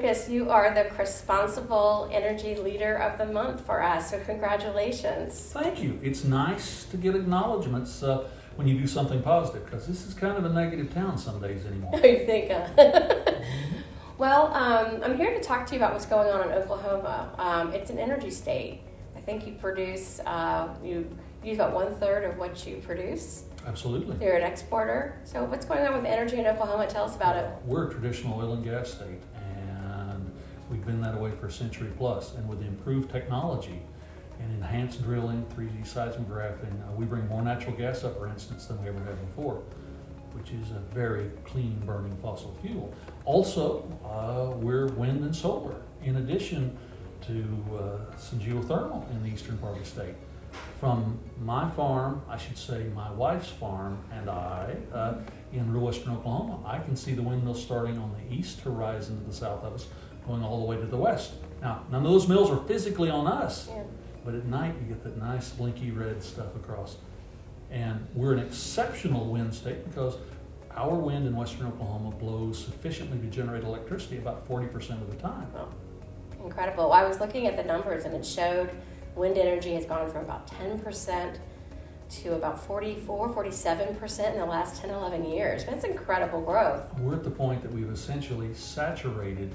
Davis, you are the CRESponsible Energy Leader of the Month for us, so congratulations. Thank you. It's nice to get acknowledgments when you do something positive, because this is kind of a negative town some days anymore. You think? Well, I'm here to talk to you about what's going on in Oklahoma. It's an energy state. I think you produce, you use about 1/3 of what you produce. Absolutely. You're an exporter. So what's going on with energy in Oklahoma? Tell us about it. We're a traditional oil and gas state, and we've been that way for a century plus. And with improved technology and enhanced drilling, 3D seismographing, we bring more natural gas up, for instance, than we ever had before, which is a very clean burning fossil fuel. Also, we're wind and solar, in addition to some geothermal in the eastern part of the state. From my farm, I should say my wife's farm, and I, in rural western Oklahoma, I can see the windmills starting on the east horizon to the south of us, going all the way to the west. Now, none of those mills are physically on us, but at night you get that nice blinky red stuff across. And we're an exceptional wind state because our wind in western Oklahoma blows sufficiently to generate electricity about 40% of the time. Oh, incredible. I was looking at the numbers and it showed wind energy has gone from about 10% to about 47% in the last 10, 11 years. That's incredible growth. We're at the point that we've essentially saturated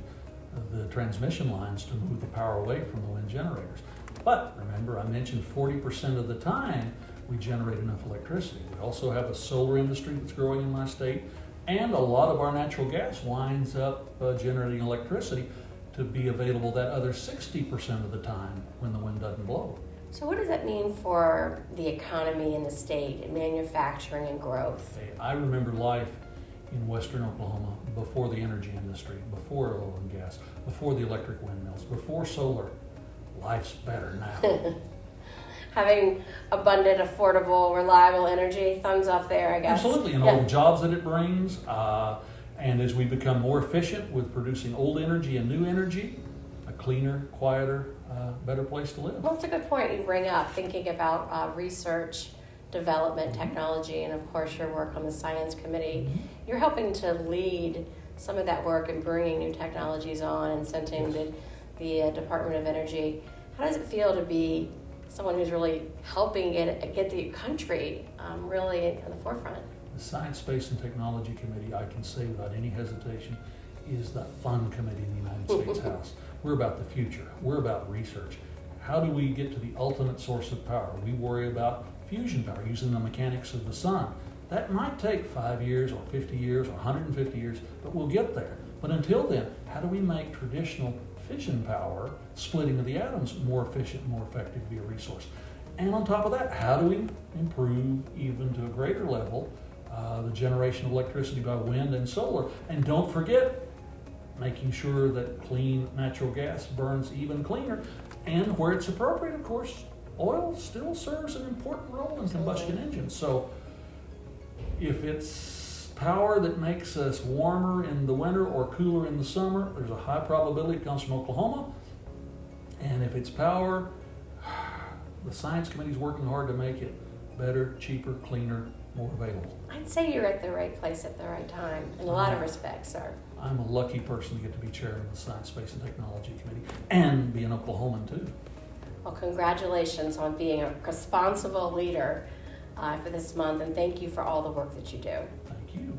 the transmission lines to move the power away from the wind generators. But remember, I mentioned 40% of the time we generate enough electricity. We also have a solar industry that's growing in my state, and a lot of our natural gas winds up generating electricity to be available that other 60% of the time when the wind doesn't blow. So what does that mean for the economy in the state, and manufacturing and growth? I remember life in western Oklahoma before the energy industry, before oil and gas, before the electric windmills, before solar. Life's better now. Having abundant, affordable, reliable energy, thumbs up there, I guess. Absolutely, and all the jobs that it brings. And as we become more efficient with producing old energy and new energy, a cleaner, quieter, better place to live. Well, it's a good point you bring up, thinking about research, development, technology, and of course your work on the Science Committee. You're helping to lead some of that work and bringing new technologies on and sending the Department of Energy. How does it feel to be someone who's really helping get the country really in the forefront? The Science, Space, and Technology Committee, I can say without any hesitation, is the fun committee in the United States House. We're about the future. We're about research. How do we get to the ultimate source of power? We worry about fusion power, using the mechanics of the sun. That might take 5 years or 50 years or 150 years, but we'll get there. But until then, how do we make traditional fission power, splitting of the atoms, more efficient, more effective via resource? And on top of that, how do we improve even to a greater level the generation of electricity by wind and solar? And don't forget, making sure that clean natural gas burns even cleaner. And where it's appropriate, of course, oil still serves an important role in combustion engines. So if it's power that makes us warmer in the winter or cooler in the summer, there's a high probability it comes from Oklahoma. And if it's power, the Science Committee is working hard to make it better, cheaper, cleaner, more available. I'd say you're at the right place at the right time in a lot of respects, sir. I'm a lucky person to get to be chairman of the Science, Space, and Technology Committee and be an Oklahoman too. Well, congratulations on being a responsible leader for this month, and thank you for all the work that you do. Thank you.